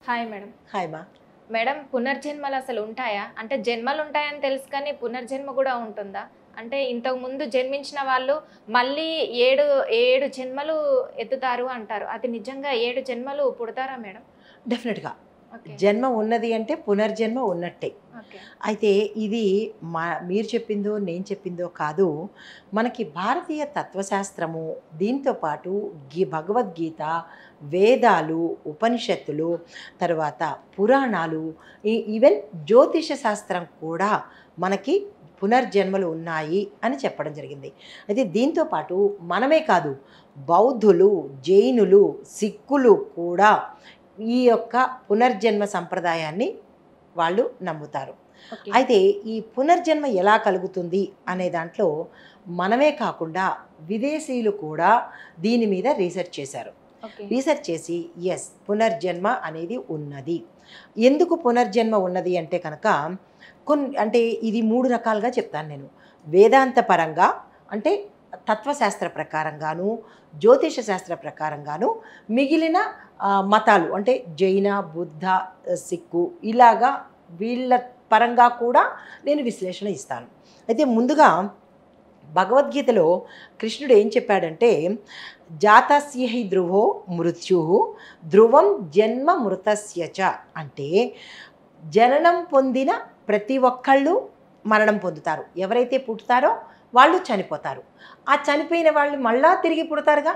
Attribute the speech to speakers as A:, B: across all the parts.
A: Hi madam.
B: Hi మా.
A: Madam, పునర్జన్మలు అసలు ఉంటాయా? అంటే జన్మలు ఉంటాయని తెలుసు కానీ పునర్జన్మ కూడా ఉంటుందా? అంటే ఇంతకు ముందు జన్మించిన వాళ్ళు మళ్ళీ 7 జన్మలు ఎత్తుతారు అంటారు. అది నిజంగా 7 జన్మలు పుడతారా మేడం?
B: డెఫినెట్‌గా.
A: ఓకే.
B: జన్మ ఉన్నది అంటే పునర్జన్మ ఉన్నట్టే.
A: ఓకే.
B: అయితే ఇది మీరు చెప్పిందో, నేను చెప్పిందో కాదు. మనకి భారతీయ తత్వశాస్త్రము, దీంతో పాటు భగవద్గీత, వేదాలు, ఉపనిషత్తులు, తర్వాత పురాణాలు, ఈవెన్ జ్యోతిష శాస్త్రం కూడా మనకి పునర్జన్మలు ఉన్నాయి అని చెప్పడం జరిగింది. అయితే దీంతో పాటు మనమే కాదు, బౌద్ధులు, జైనులు, సిక్కులు కూడా ఈ యొక్క పునర్జన్మ సంప్రదాయాన్ని వాళ్ళు నమ్ముతారు.
A: ఓకే.
B: అయితే ఈ పునర్జన్మ ఎలా కలుగుతుంది అనే దాంట్లో మనమే కాకుండా విదేశీయులు కూడా దీని మీద రీసెర్చ్ చేశారు.
A: ఓకే.
B: రీసెర్చ్ చేసి ఎస్, పునర్జన్మ అనేది ఉన్నది. ఎందుకు పునర్జన్మ ఉన్నది అంటే కనుక అంటే ఇది 3 రకాలుగా చెప్తాను నేను. వేదాంత పరంగా అంటే తత్వశాస్త్ర ప్రకారంగాను, జ్యోతిష శాస్త్ర ప్రకారంగాను, మిగిలిన మతాలు అంటే జైన, బుద్ధ, సిక్కు ఇలాగా వీళ్ళ పరంగా కూడా నేను విశ్లేషణ ఇస్తాను. అయితే ముందుగా భగవద్గీతలో కృష్ణుడు ఏం చెప్పాడంటే, జాతస్య హి ధ్రువో మృత్యు ధ్రువం జన్మ మృతస్య చ, అంటే జననం పొందిన ప్రతి ఒక్కళ్ళు మరణం పొందుతారు. ఎవరైతే పుట్టుతారో వాళ్ళు చనిపోతారు. ఆ చనిపోయిన వాళ్ళు మళ్ళా తిరిగి పుడతారుగా.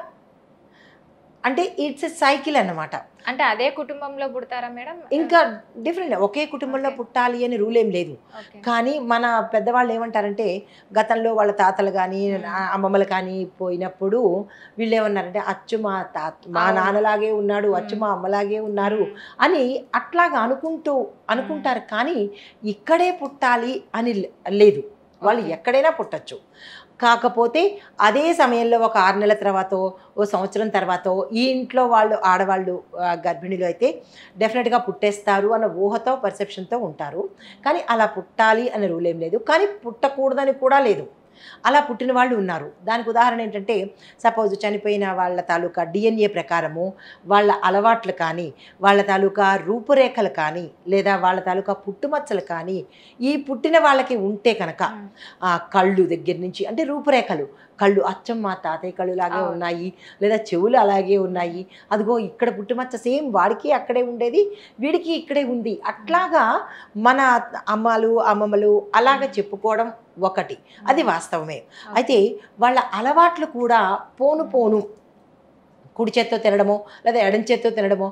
B: అంటే ఇట్స్ ఎ సైకిల్ అన్నమాట.
A: అంటే అదే కుటుంబంలో పుడతారా మేడం?
B: ఇంకా డిఫరెంట్, ఒకే కుటుంబంలో పుట్టాలి అని రూల్ ఏం లేదు.
A: ఓకే.
B: కానీ మన పెద్దవాళ్ళు ఏమంటారంటే, గతంలో వాళ్ళ తాతలు కానీ అమ్మమ్మలు కానీ పోయినప్పుడు వీళ్ళు ఏమన్నారంటే, అచ్చు మా నాన్నలాగే ఉన్నాడు, అచ్చు మా అమ్మలాగే ఉన్నారు అని అట్లాగా అనుకుంటారు. కానీ ఇక్కడే పుట్టాలి అని లేదు. వాళ్ళు ఎక్కడైనా పుట్టచ్చు. కాకపోతే అదే సమయంలో ఒక 6 నెలల తర్వాత, ఓ సంవత్సరం తర్వాత ఈ ఇంట్లో వాళ్ళు ఆడవాళ్ళు గర్భిణీలు అయితే డెఫినెట్గా పుట్టేస్తారు అన్న ఊహతో, పర్సెప్షన్తో ఉంటారు. కానీ అలా పుట్టాలి అనే రూల్ ఏం లేదు. కానీ పుట్టకూడదని కూడా లేదు. అలా పుట్టిన వాళ్ళు ఉన్నారు. దానికి ఉదాహరణ ఏంటంటే, సపోజ్ చనిపోయిన వాళ్ళ తాలూకా డిఎన్ఏ ప్రకారము వాళ్ళ అలవాట్లు కానీ, వాళ్ళ తాలూకా రూపురేఖలు కానీ, లేదా వాళ్ళ తాలూకా పుట్టుమచ్చలు కానీ ఈ పుట్టిన వాళ్ళకి ఉంటే కనుక కళ్ళు దగ్గర నుంచి అంటే రూపురేఖలు, కళ్ళు అచ్చం మా తాతయ్య కళ్ళు లాగే ఉన్నాయి, లేదా చెవులు అలాగే ఉన్నాయి, అదిగో ఇక్కడ పుట్టుమచ్చ సేమ్ వాడికి అక్కడే ఉండేది, వీడికి ఇక్కడే ఉంది, అట్లాగా మన అమ్మమ్మలు అలాగ చెప్పుకోవడం ఒకటి, అది వాస్తవమే. అయితే వాళ్ళ అలవాట్లు కూడా పోను కుడి చేత్తో తినడమో లేదా ఎడం చేత్తో తినడమో,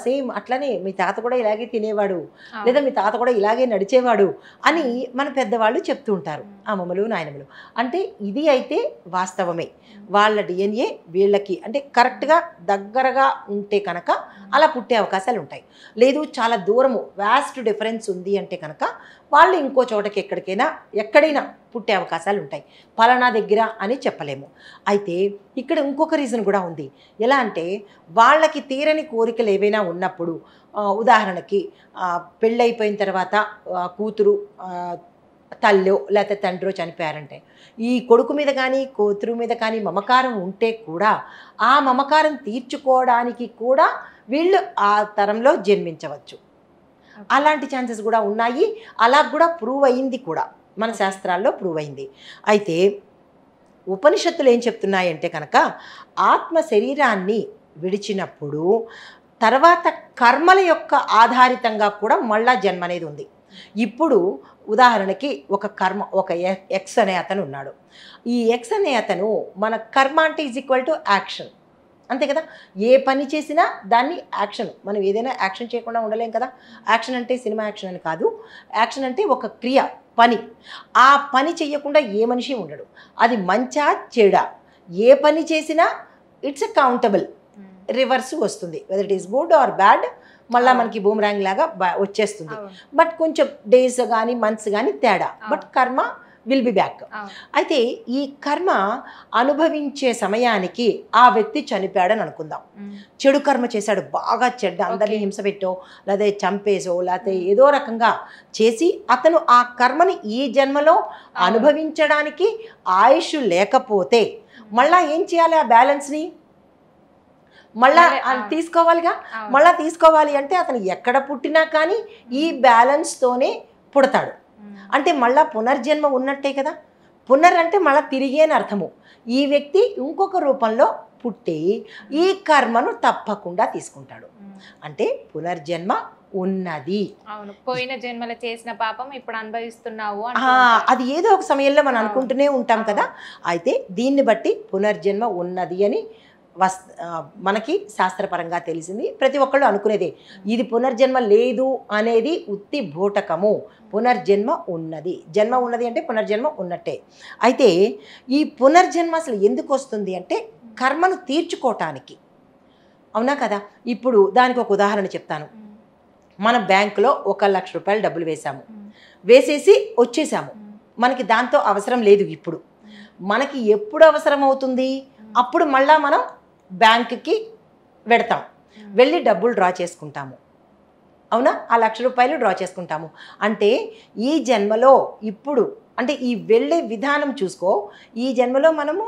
B: సేమ్ అట్లనే మీ తాత కూడా ఇలాగే తినేవాడు, లేదా మీ తాత కూడా ఇలాగే నడిచేవాడు అని మన పెద్దవాళ్ళు చెప్తూ ఉంటారు, అమ్మమ్మలు, నాయనమ్మలు. అంటే ఇది అయితే వాస్తవమే. వాళ్ళ డిఎన్ఏ వీళ్ళకి అంటే కరెక్ట్గా దగ్గరగా ఉంటే కనుక అలా పుట్టే అవకాశాలు ఉంటాయి. లేదు చాలా దూరము వాస్ట్ డిఫరెన్స్ ఉంది అంటే కనుక వాళ్ళు ఇంకో చోటకి ఎక్కడైనా పుట్టే అవకాశాలు ఉంటాయి. పలానా దగ్గర అని చెప్పలేము. అయితే ఇక్కడ ఇంకొక రీజన్ కూడా ఉంది. ఎలా అంటే, వాళ్ళకి తీరని కోరికలు ఏవైనా ఉన్నప్పుడు, ఉదాహరణకి పెళ్ళైపోయిన తర్వాత కూతురు తల్లో లేకపోతే తండ్రో చనిపోయారంటే, ఈ కొడుకు మీద కానీ కూతురు మీద కానీ మమకారం ఉంటే కూడా ఆ మమకారం తీర్చుకోవడానికి కూడా వీళ్ళు ఆ తరంలో జన్మించవచ్చు. అలాంటి ఛాన్సెస్ కూడా ఉన్నాయి. అలా కూడా ప్రూవ్ అయింది కూడా, మన శాస్త్రాల్లో ప్రూవ్ అయింది. అయితే ఉపనిషత్తులు ఏం చెప్తున్నాయంటే కనుక, ఆత్మ శరీరాన్ని విడిచినప్పుడు తర్వాత కర్మల యొక్క ఆధారితంగా కూడా మళ్ళా జన్మ అనేది ఉంది. ఇప్పుడు ఉదాహరణకి ఒక ఎక్స్ అనే అతను ఉన్నాడు. ఈ ఎక్స్ అనే అతను మన కర్మ అంటే ఈక్వల్ టు యాక్షన్, అంతే కదా. ఏ పని చేసినా దాన్ని యాక్షన్, మనం ఏదైనా యాక్షన్ చేయకుండా ఉండలేం కదా. యాక్షన్ అంటే సినిమా యాక్షన్ అని కాదు. యాక్షన్ అంటే ఒక క్రియ, పని. ఆ పని చెయ్యకుండా ఏ మనిషి ఉండడు. అది మంచా చెడా, ఏ పని చేసినా ఇట్స్ ఎ కౌంటబుల్, రివర్స్ వస్తుంది. Whether it is good or bad, మళ్ళీ మనకి బూమరాంగ్ లాగా వచ్చేస్తుంది. బట్ కొంచెం డేస్ కానీ మంత్స్ కానీ తేడా, బట్ కర్మ విల్ బి బ్యాక్. అయితే ఈ కర్మ అనుభవించే సమయానికి ఆ వ్యక్తి చనిపోయాడని అనుకుందాం. చెడు కర్మ చేశాడు, బాగా చెడ్డ, అందరినీ హింస పెట్టో లేదా చంపేసో లేకపోతే ఏదో రకంగా చేసి అతను ఆ కర్మని ఈ జన్మలో అనుభవించడానికి ఆయుష్ లేకపోతే మళ్ళా ఏం చేయాలి? ఆ బ్యాలెన్స్ని మళ్ళా
A: అవును.
B: తీసుకోవాలిగా.
A: అవును.
B: మళ్ళా తీసుకోవాలి అంటే అతను ఎక్కడ పుట్టినా కానీ ఈ బ్యాలెన్స్తోనే పుడతాడు. అంటే మళ్ళా పునర్జన్మ ఉన్నట్టే కదా. పునర్ అంటే మళ్ళీ తిరిగి అని అర్థము. ఈ వ్యక్తి ఇంకొక రూపంలో పుట్టి ఈ కర్మను తప్పకుండా తీసుకుంటాడు. అంటే పునర్జన్మ ఉన్నది.
A: అవును, పోయిన జన్మలో చేసిన పాపం ఇప్పుడు అనుభవిస్తున్నావు
B: అది ఏదో ఒక సమయంలో మనం అనుకుంటూనే ఉంటాం కదా. అయితే దీన్ని బట్టి పునర్జన్మ ఉన్నది అని మనకి శాస్త్రపరంగా తెలిసింది. ప్రతి ఒక్కళ్ళు అనుకునేదే ఇది పునర్జన్మ లేదు అనేది ఉత్తి భూటకము. పునర్జన్మ ఉన్నది, జన్మ ఉన్నది అంటే పునర్జన్మ ఉన్నట్టే. అయితే ఈ పునర్జన్మ అసలు ఎందుకు వస్తుంది అంటే కర్మను తీర్చుకోవటానికి. అవునా కదా. ఇప్పుడు దానికి ఒక ఉదాహరణ చెప్తాను. మన బ్యాంకులో 1,00,000 రూపాయలు డబ్బులు వేసాము, వేసేసి వచ్చేసాము. మనకి దాంతో అవసరం లేదు. ఇప్పుడు మనకి ఎప్పుడు అవసరం అవుతుంది, అప్పుడు మళ్ళా మనం బ్యాంకుకి వెడతాం, వెళ్ళి డబ్బులు డ్రా చేసుకుంటాము. అవునా, ఆ 1,00,000 రూపాయలు డ్రా చేసుకుంటాము. అంటే ఈ జన్మలో ఇప్పుడు అంటే ఈ వెళ్ళే విధానం చూసుకో. ఈ జన్మలో మనము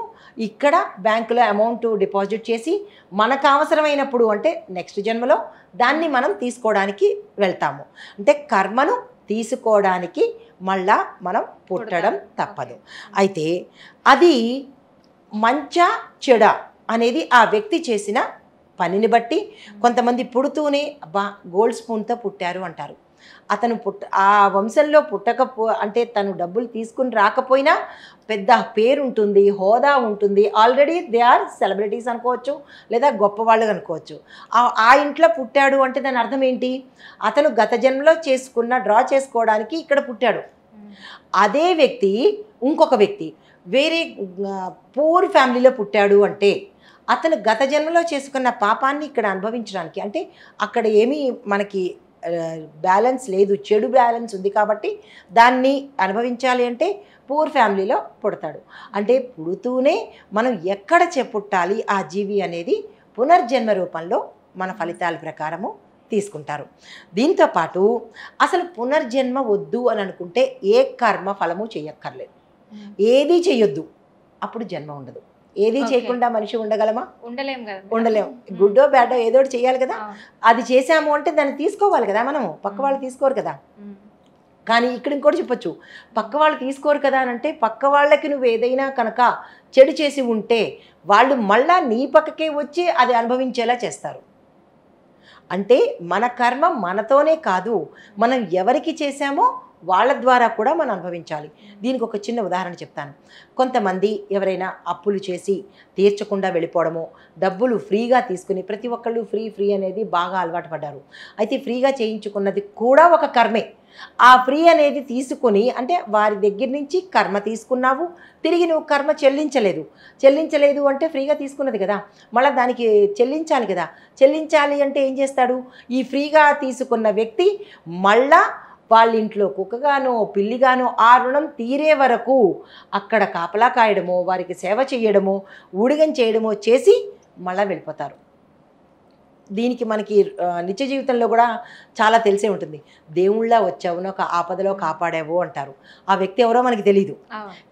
B: ఇక్కడ బ్యాంకులో అమౌంట్ డిపాజిట్ చేసి మనకు అవసరమైనప్పుడు అంటే నెక్స్ట్ జన్మలో దాన్ని మనం తీసుకోవడానికి వెళ్తాము. అంటే కర్మను తీసుకోవడానికి మళ్ళా మనం పుట్టడం తప్పదు. అయితే అది మంచా చెడ అనేది ఆ వ్యక్తి చేసిన పనిని బట్టి. కొంతమంది పుడుతూనే అబ్బా గోల్డ్ స్పూన్తో పుట్టారు అంటారు. అతను ఆ వంశంలో అంటే తను డబ్బులు తీసుకుని రాకపోయినా పెద్ద పేరు ఉంటుంది, హోదా ఉంటుంది, ఆల్రెడీ దే ఆర్ సెలబ్రిటీస్ అనుకోవచ్చు, లేదా గొప్పవాళ్ళు అనుకోవచ్చు. ఆ ఇంట్లో పుట్టాడు అంటే దాని అర్థం ఏంటి, అతను గత జన్మలో డ్రా చేసుకోవడానికి ఇక్కడ పుట్టాడు. అదే వ్యక్తి ఇంకొక వ్యక్తి వేరే పూర్ ఫ్యామిలీలో పుట్టాడు అంటే అతను గత జన్మలో చేసుకున్న పాపాన్ని ఇక్కడ అనుభవించడానికి, అంటే అక్కడ ఏమీ మనకి బ్యాలెన్స్ లేదు, చెడు బ్యాలెన్స్ ఉంది కాబట్టి దాన్ని అనుభవించాలి అంటే పూర్ ఫ్యామిలీలో పుడతాడు. అంటే పుడుతూనే మనం ఎక్కడ పుట్టాలి ఆ జీవి అనేది పునర్జన్మ రూపంలో మన ఫలితాల ప్రకారము తీసుకుంటారు. దీంతోపాటు అసలు పునర్జన్మ వద్దు అని అనుకుంటే ఏ కర్మ ఫలము చేయక్కర్లేదు, ఏది చేయొద్దు, అప్పుడు జన్మ ఉండదు. ఏది చేయకుండా మనిషి ఉండగలమా? ఉండలేము. గుడ్డో బ్యాడో ఏదో ఒకటి చేయాలి కదా. అది చేసాము అంటే దాన్ని తీసుకోవాలి కదా మనము, పక్క వాళ్ళు తీసుకోరు కదా. కానీ ఇక్కడ ఇంకోటి చెప్పొచ్చు, పక్క వాళ్ళు తీసుకోరు కదా అని అంటే పక్క వాళ్ళకి నువ్వు ఏదైనా కనుక చెడు చేసి ఉంటే వాళ్ళు మళ్ళా నీ పక్కకే వచ్చి అది అనుభవించేలా చేస్తారు. అంటే మన కర్మ మనతోనే కాదు, మనం ఎవరికి చేశామో వాళ్ళ ద్వారా కూడా మనం అనుభవించాలి. దీనికి ఒక చిన్న ఉదాహరణ చెప్తాను. కొంతమంది ఎవరైనా అప్పులు చేసి తీర్చకుండా వెళ్ళిపోవడము, డబ్బులు ఫ్రీగా తీసుకుని, ప్రతి ఒక్కళ్ళు ఫ్రీ అనేది బాగా అలవాటు పడ్డారు. అయితే ఫ్రీగా చేయించుకున్నది కూడా ఒక కర్మే. ఆ ఫ్రీ అనేది తీసుకొని అంటే వారి దగ్గర నుంచి కర్మ తీసుకున్నావు, తిరిగి నువ్వు కర్మ చెల్లించలేదు అంటే ఫ్రీగా తీసుకున్నది కదా, మళ్ళీ దానికి చెల్లించాలి కదా. చెల్లించాలి అంటే ఏం చేస్తాడు, ఈ ఫ్రీగా తీసుకున్న వ్యక్తి మళ్ళా వాళ్ళ ఇంట్లో కుక్కగానో పిల్లిగానో ఆ రుణం తీరే వరకు అక్కడ కాపలా కాయడమో, వారికి సేవ చేయడమో, ఊడిగం చేయడమో చేసి మళ్ళీ వెళ్ళిపోతారు. దీనికి మనకి నిత్య జీవితంలో కూడా చాలా తెలిసే ఉంటుంది. దేవుళ్ళ వచ్చావు, ఒక ఆపదలో కాపాడావు అంటారు. ఆ వ్యక్తి ఎవరో మనకి తెలీదు,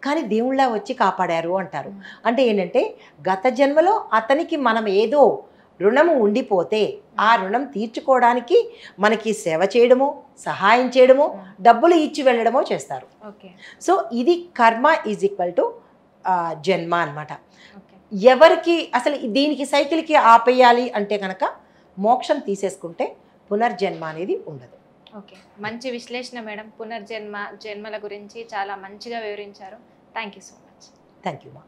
B: కానీ దేవుళ్ళ వచ్చి కాపాడారు అంటారు. అంటే ఏంటంటే గత జన్మలో అతనికి మనం ఏదో రుణము ఉండిపోతే ఆ రుణం తీర్చుకోవడానికి మనకి సేవ చేయడమో, సహాయం చేయడమో, డబ్బులు ఇచ్చి వెళ్ళడమో చేస్తారు. సో ఇది కర్మ ఈజ్ ఈక్వల్ టు జన్మ అన్నమాట. ఎవరికి అసలు దీనికి సైకిల్కి ఆపేయాలి అంటే కనుక మోక్షం తీసేసుకుంటే పునర్జన్మ అనేది ఉండదు.
A: ఓకే, మంచి విశ్లేషణ మేడం. జన్మల గురించి చాలా మంచిగా వివరించారు. Thank you so much.
B: Thank you మా.